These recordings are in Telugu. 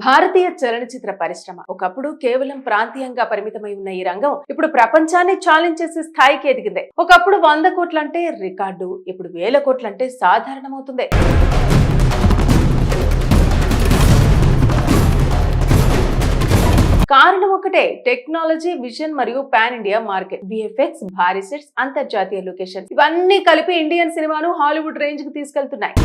భారతీయ చలనచిత్ర పరిశ్రమ ఒకప్పుడు కేవలం ప్రాంతీయంగా పరిమితమై ఉన్న ఈ రంగం ఇప్పుడు ప్రపంచాన్ని ఛాలెంజ్ చేసే స్థాయికి ఎదిగింది. ఒకప్పుడు 100 కోట్లంటే రికార్డు, ఇప్పుడు 1000 కోట్లంటే సాధారణమవుతుంది. కారణం ఒకటే, టెక్నాలజీ, విజన్ మరియు పాన్ ఇండియా మార్కెట్. విఎఫ్ఎక్స్, భారీ సెట్స్, అంతర్జాతీయ లొకేషన్ ఇవన్నీ కలిపి ఇండియన్ సినిమాను హాలీవుడ్ రేంజ్ కు తీసుకెళ్తున్నాయి.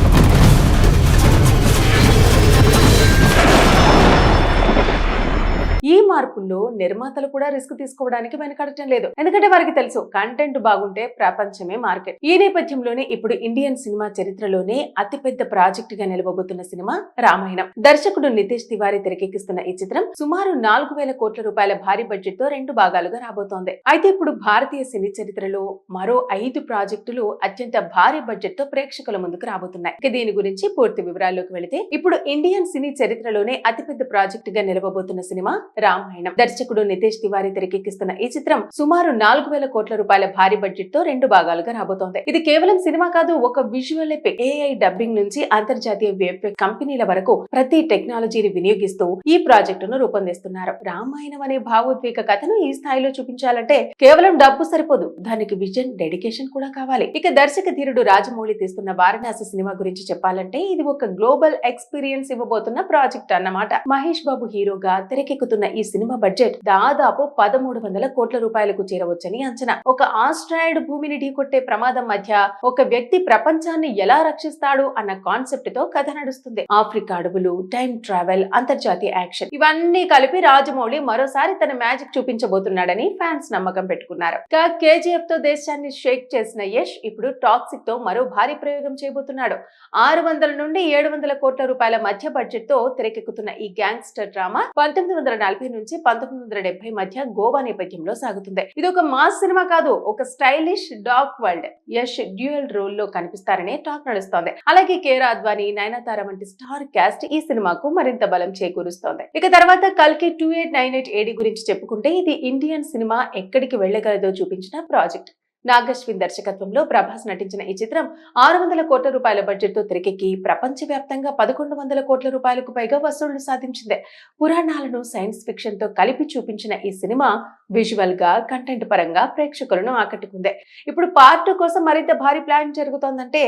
ఈ మార్పుల్లో నిర్మాతలు కూడా రిస్క్ తీసుకోవడానికి వెనకడటం లేదు. ఎందుకంటే వారికి తెలుసు, కంటెంట్ బాగుంటే ప్రపంచమే మార్కెట్. ఈ నేపథ్యంలోనే ఇప్పుడు ఇండియన్ సినిమా చరిత్రలోనే అతిపెద్ద ప్రాజెక్ట్ గా నిలవబోతున్న సినిమా రామాయణం. దర్శకుడు నితేష్ తివారీ తెరకెక్కిస్తున్న ఈ చిత్రం సుమారు 4000 కోట్ల రూపాయల భారీ బడ్జెట్ తో 2 భాగాలుగా రాబోతోంది. అయితే ఇప్పుడు భారతీయ సినీ చరిత్రలో మరో 5 ప్రాజెక్టులు అత్యంత భారీ బడ్జెట్ తో ప్రేక్షకుల ముందుకు రాబోతున్నాయి. దీని గురించి పూర్తి వివరాల్లోకి వెళితే, ఇప్పుడు ఇండియన్ సినీ చరిత్రలోనే అతిపెద్ద ప్రాజెక్ట్ గా నిలవబోతున్న సినిమా రామాయణం. దర్శకుడు నితేష్ తివారీ తెరకెక్కిస్తున్న ఈ చిత్రం సుమారు 4000 కోట్ల రూపాయల భారీ బడ్జెట్ తో 2 భాగాలుగా రాబోతోంది. ఇది కేవలం సినిమా కాదు, ఒక విజువల్ ఎపిక్. ఏఐ డబ్బింగ్ నుంచి అంతర్జాతీయ విఎఫ్ఎక్స్ కంపెనీల వరకు ప్రతి టెక్నాలజీని వినియోగిస్తూ ఈ ప్రాజెక్టును రూపొందిస్తున్నారు. రామాయణం అనే భావోద్వేగ కథను ఈ స్థాయిలో చూపించాలంటే కేవలం డబ్బు సరిపోదు, దానికి విజన్, డెడికేషన్ కూడా కావాలి. ఇక దర్శక ధీరుడు రాజమౌళి తీస్తున్న వారణాసి సినిమా గురించి చెప్పాలంటే, ఇది ఒక గ్లోబల్ ఎక్స్పీరియన్స్ ఇవ్వబోతున్న ప్రాజెక్ట్ అన్నమాట. మహేష్ బాబు హీరోగా తెరకెక్కుతున్న ఈ సినిమా బడ్జెట్ దాదాపు 1300 కోట్ల రూపాయలకు చేరవచ్చని అంచనా. ఒక ఆస్ట్రాయిడ్ భూమిని ఢీకొట్టే ప్రమాదం మధ్య ఒక వ్యక్తి ప్రపంచాన్ని ఎలా రక్షిస్తాడు అన్న కాన్సెప్ట్ తో కథ నడుస్తుంది. ఆఫ్రికా అడవులు, టైం ట్రావెల్, అంతర్జాతీయ యాక్షన్ ఇవన్నీ కలిపి రాజమౌళి మరోసారి తన మ్యాజిక్ చూపించబోతున్నాడని ఫ్యాన్స్ నమ్మకం పెట్టుకున్నారు. కేజీఎఫ్ తో దేశాన్ని షేక్ చేసిన యష్ ఇప్పుడు టాక్సిక్ తో మరో భారీ ప్రయోగం చేయబోతున్నాడు. 600 నుండి 700 కోట్ల రూపాయల మధ్య బడ్జెట్ తో తెరకెక్కుతున్న ఈ గ్యాంగ్స్టర్ డ్రామా 1940 నుంచి 1970 మధ్య గోవా నేపథ్యంలో సాగుతుంది. ఇది ఒక మాస్ సినిమా కాదు, ఒక stylish dark world. Yash dual role లో కనిపిస్తారనే టాక్ నడుస్తోంది. అలాగే కేర్ అద్వానీ, నయనతార వంటి స్టార్ క్యాస్ట్ ఈ సినిమాకు మరింత బలం చేకూరుస్తోంది. ఇక తర్వాత కల్కి 2898 AD గురించి చెప్పుకుంటే, ఇది ఇండియన్ సినిమా ఎక్కడికి వెళ్లగలదో చూపించిన ప్రాజెక్ట్. నాగశ్విన్ దర్శకత్వంలో ప్రభాస్ నటించిన ఈ చిత్రం 600 కోట్ల రూపాయల బడ్జెట్ తో తెరకెక్కి ప్రపంచవ్యాప్తంగా 1100 కోట్ల రూపాయలకు పైగా వసూళ్లు సాధించింది. పురాణాలను సైన్స్ ఫిక్షన్ తో కలిపి చూపించిన ఈ సినిమా విజువల్ గా, కంటెంట్ పరంగా ప్రేక్షకులను ఆకట్టుకుంది. ఇప్పుడు పార్ట్ 2 కోసం మరింత భారీ ప్లాన్ జరుగుతోందంటే,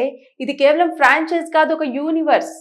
ఇది కేవలం ఫ్రాంచైజ్ కాదు, ఒక యూనివర్స్.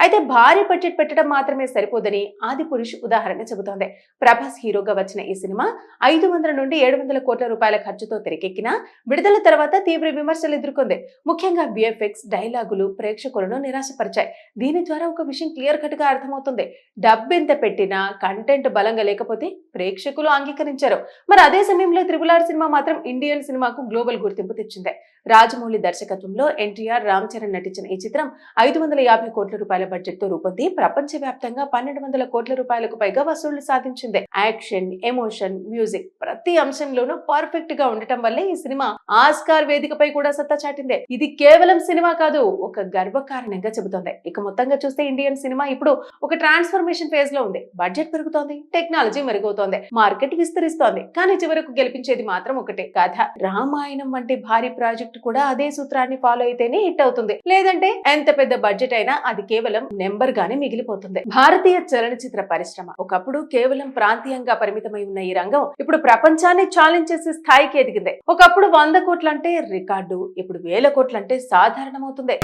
అయితే భారీ బడ్జెట్ పెట్టడం మాత్రమే సరిపోదని ఆదిపురుష్ ఉదాహరణ చెబుతోంది. ప్రభాస్ హీరోగా వచ్చిన ఈ సినిమా 500 నుండి 700 కోట్ల రూపాయల ఖర్చుతో తెరకెక్కినా విడుదల తర్వాత తీవ్ర విమర్శలు ఎదుర్కొంది. ముఖ్యంగా విఎఫ్ఎక్స్, డైలాగులు ప్రేక్షకులను నిరాశపరిచాయి. దీని ద్వారా ఒక విషయం క్లియర్ కట్ గా అర్థమవుతుంది, డబ్బు ఎంత పెట్టినా కంటెంట్ బలంగా లేకపోతే ప్రేక్షకులు అంగీకరించారు. మరి అదే సమయంలో త్రిబుల్ సినిమా మాత్రం ఇండియన్ సినిమాకు గ్లోబల్ గుర్తింపు తెచ్చింది. రాజమౌళి దర్శకత్వంలో ఎన్టీఆర్, రామ్ చరణ్ నటించిన ఈ చిత్రం 550 కోట్ల రూపాయల బడ్జెట్ తో రూపొంది ప్రపంచవ్యాప్తంగా 1200 కోట్ల రూపాయలకు పైగా వసూళ్లు సాధించింది. యాక్షన్, ఎమోషన్, మ్యూజిక్ ప్రతి అంశంలోనూ పర్ఫెక్ట్ గా ఉండటం వల్లే ఈ సినిమా ఆస్కార్ వేదికపై కూడా సత్తా చాటింది. ఇది కేవలం సినిమా కాదు, ఒక గర్వకారణంగా చెబుతోంది. ఇక మొత్తంగా చూస్తే ఇండియన్ సినిమా ఇప్పుడు ఒక ట్రాన్స్ఫర్మేషన్ ఫేజ్ లో ఉంది. బడ్జెట్ పెరుగుతోంది, టెక్నాలజీ మెరుగవుతోంది, మార్కెట్ విస్తరిస్తోంది. కానీ చివరకు గెలిపించేది మాత్రం ఒకటే, కథ. రామాయణం వంటి భారీ ప్రాజెక్ట్ కూడా అదే సూత్రాన్ని ఫాలో అయితేనే హిట్ అవుతుంది. లేదంటే ఎంత పెద్ద బడ్జెట్ అయినా అది కేవలం నెంబర్ గానే మిగిలిపోతుంది. భారతీయ చలనచిత్ర పరిశ్రమ ఒకప్పుడు కేవలం ప్రాంతీయంగా పరిమితమై ఉన్న ఈ రంగం ఇప్పుడు ప్రపంచాన్ని ఛాలెంజ్ చేసే స్థాయికి ఎదిగింది. ఒకప్పుడు 100 కోట్లంటే రికార్డు, ఇప్పుడు 1000 కోట్లంటే సాధారణమవుతుంది.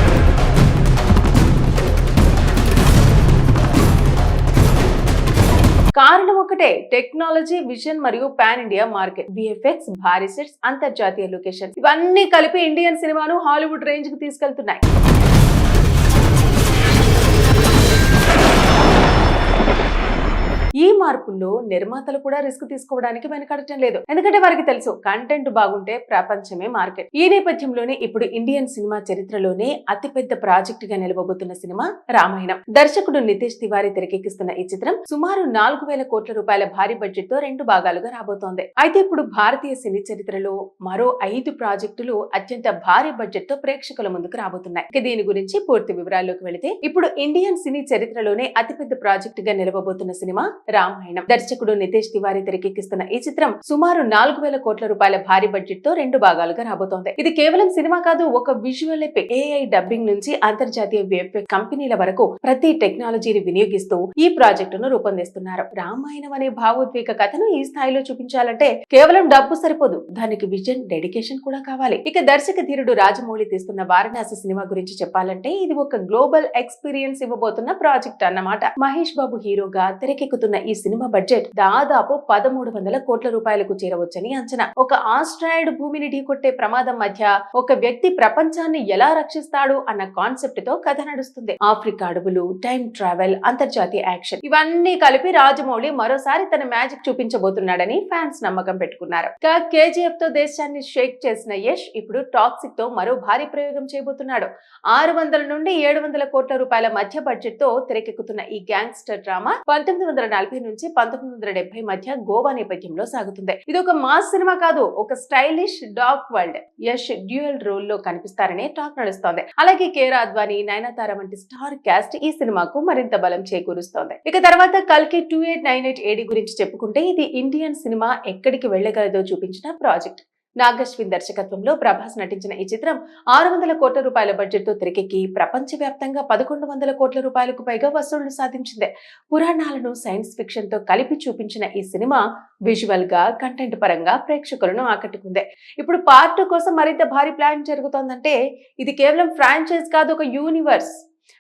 కారణం ఒకటే, టెక్నాలజీ, విజన్ మరియు పాన్ ఇండియా మార్కెట్. విఎఫ్ఎక్స్, భారీ సెట్స్, అంతర్జాతీయ లొకేషన్ ఇవన్నీ కలిపి ఇండియన్ సినిమాను హాలీవుడ్ రేంజ్ కు తీసుకెళ్తున్నాయి. ఈ మార్పుల్లో నిర్మాతలు కూడా రిస్క్ తీసుకోవడానికి వెనకడటం లేదు. ఎందుకంటే వారికి తెలుసు, కంటెంట్ బాగుంటే ప్రపంచమే మార్కెట్. ఈ నేపథ్యంలోనే ఇప్పుడు ఇండియన్ సినిమా చరిత్రలోనే అతిపెద్ద ప్రాజెక్ట్ గా నిలవబోతున్న సినిమా రామాయణం. దర్శకుడు నితేష్ తివారీ తెరకెక్కిస్తున్న ఈ చిత్రం సుమారు 4000 కోట్ల రూపాయల భారీ బడ్జెట్ తో 2 భాగాలుగా రాబోతోంది. అయితే ఇప్పుడు భారతీయ సినీ చరిత్రలో మరో 5 ప్రాజెక్టులు అత్యంత భారీ బడ్జెట్ తో ప్రేక్షకుల ముందుకు రాబోతున్నాయి. దీని గురించి పూర్తి వివరాల్లోకి వెళితే, ఇప్పుడు ఇండియన్ సినీ చరిత్రలోనే అతిపెద్ద ప్రాజెక్ట్ గా నిలవబోతున్న సినిమా రామాయణం. రామాయణం. దర్శకుడు నితేష్ తివారీ తెరకెక్కిస్తున్న ఈ చిత్రం సుమారు 4,000 కోట్ల రూపాయల భారీ బడ్జెట్ తో 2 భాగాలుగా రాబోతోంది. ఇది కేవలం సినిమా కాదు, ఒక విజువల్ ఎపిక్. AI డబ్బింగ్ నుంచి అంతర్జాతీయ VFX కంపెనీల వరకు ప్రతి టెక్నాలజీని వినియోగిస్తూ ఈ ప్రాజెక్టును రూపొందిస్తున్నారు. రామాయణం అనే భావోద్వేగ కథను ఈ స్థాయిలో చూపించాలంటే కేవలం డబ్బు సరిపోదు, దానికి విజన్, డెడికేషన్ కూడా కావాలి. ఇక దర్శక ధీరుడు రాజమౌళి తీస్తున్న వారణాసి సినిమా గురించి చెప్పాలంటే ఇది ఒక గ్లోబల్ ఎక్స్పీరియన్స్ ఇవ్వబోతున్న ప్రాజెక్ట్ అన్నమాట. మహేష్ బాబు హీరోగా తెరకెక్కుతున్న ఈ సినిమా బడ్జెట్ దాదాపు 1,300 కోట్ల రూపాయలకు చేరవచ్చని అంచనా. ఒక ఆస్ట్రాయిడ్ భూమిని ఢీకొట్టే ప్రమాదం మధ్య ఒక వ్యక్తి ప్రపంచాన్ని ఎలా రక్షిస్తాడు అన్న కాన్సెప్ట్ తో కథ నడుస్తుంది. ఆఫ్రికా అడవులు, టైం ట్రావెల్, అంతర్జాతీయ యాక్షన్ ఇవన్నీ కలిపి రాజమౌళి మరోసారి తన మ్యాజిక్ చూపించబోతున్నాడని ఫ్యాన్స్ నమ్మకం పెట్టుకున్నారు. KGF తో దేశాన్ని షేక్ చేసిన యష్ ఇప్పుడు టాక్సిక్ తో మరో భారీ ప్రయోగం చేయబోతున్నాడు. 600 నుండి 700 కోట్ల రూపాయల మధ్య బడ్జెట్ తో తెరకెక్కుతున్న ఈ గ్యాంగ్స్టర్ డ్రామా 1940 నుంచి 1970 మధ్య గోవా నేపథ్యంలో సాగుతుంది. ఇది ఒక మాస్ సినిమా కాదు, ఒక stylish dark world. Yash dual role లో కనిపిస్తారనే టాక్ నడుస్తోంది. అలాగే కేర్ అద్వానీ, నయనతార వంటి స్టార్ క్యాస్ట్ ఈ సినిమాకు మరింత బలం చేకూరుస్తోంది. ఇక తర్వాత కల్కి 2898 AD గురించి చెప్పుకుంటే ఇది ఇండియన్ సినిమా ఎక్కడికి వెళ్లగలదో చూపించిన ప్రాజెక్ట్. నాగశ్విన్ దర్శకత్వంలో ప్రభాస్ నటించిన ఈ చిత్రం 600 కోట్ల రూపాయల బడ్జెట్ తో తెరకెక్కి ప్రపంచవ్యాప్తంగా 1100 కోట్ల రూపాయలకు పైగా వసూళ్లు సాధించింది. పురాణాలను సైన్స్ ఫిక్షన్ తో కలిపి చూపించిన ఈ సినిమా విజువల్ గా, కంటెంట్ పరంగా ప్రేక్షకులను ఆకట్టుకుంది. ఇప్పుడు పార్ట్ 2 కోసం మరింత భారీ ప్లాన్ జరుగుతోందంటే ఇది కేవలం ఫ్రాంచైజ్ కాదు, ఒక యూనివర్స్.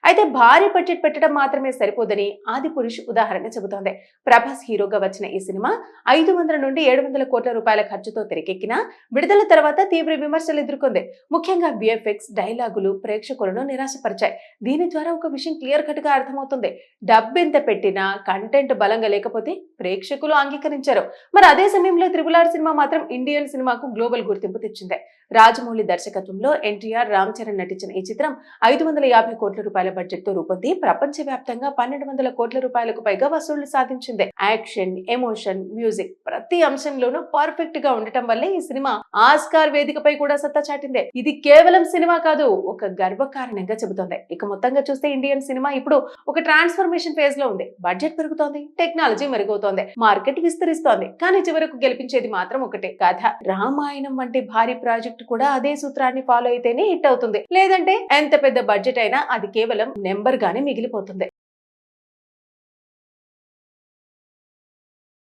అయితే భారీ బడ్జెట్ పెట్టడం మాత్రమే సరిపోదని ఆదిపురుష్ ఉదాహరణ చెబుతోంది. ప్రభాస్ హీరోగా వచ్చిన ఈ సినిమా 500 నుండి 700 కోట్ల రూపాయల ఖర్చుతో తెరకెక్కినా విడుదల తర్వాత తీవ్ర విమర్శలు ఎదుర్కొంది. ముఖ్యంగా VFX, డైలాగులు ప్రేక్షకులను నిరాశపరిచాయి. దీని ద్వారా ఒక విషయం క్లియర్ కట్ గా అర్థమవుతుంది. డబ్బు ఎంత పెట్టినా కంటెంట్ బలంగా లేకపోతే ప్రేక్షకులు అంగీకరించారు. మరి అదే సమయంలో RRR సినిమా మాత్రం ఇండియన్ సినిమాకు గ్లోబల్ గుర్తింపు తెచ్చింది. రాజమౌళి దర్శకత్వంలో NTR, రామ్ చరణ్ నటించిన ఈ చిత్రం 550 కోట్ల రూపాయల బడ్జెట్ తో రూపొంది ప్రపంచవ్యాప్తంగా 1,200 కోట్ల రూపాయలకు పైగా వసూళ్లు సాధించింది. యాక్షన్, ఎమోషన్, మ్యూజిక్ ప్రతి అంశంలోనూ పర్ఫెక్ట్ గా ఉండటం వల్లే ఈ సినిమా ఆస్కార్ వేదికపై కూడా సత్తా చాటింది. ఇది కేవలం సినిమా కాదు, ఒక గర్వకారణంగా చెబుతోంది. ఇక మొత్తంగా చూస్తే ఇండియన్ సినిమా ఇప్పుడు ఒక ట్రాన్స్ఫర్మేషన్ ఫేజ్ లో ఉంది. బడ్జెట్ పెరుగుతోంది, టెక్నాలజీ మెరుగవుతోంది, మార్కెట్ విస్తరిస్తోంది. కానీ చివరకు గెలిపించేది మాత్రం ఒకటే, కథ. రామాయణం వంటి భారీ ప్రాజెక్ట్ కూడా అదే సూత్రాన్ని ఫాలో అయితేనే హిట్ అవుతుంది. లేదంటే ఎంత పెద్ద బడ్జెట్ అయినా అది కేవలం నెంబర్ గానే మిగిలిపోతుంది.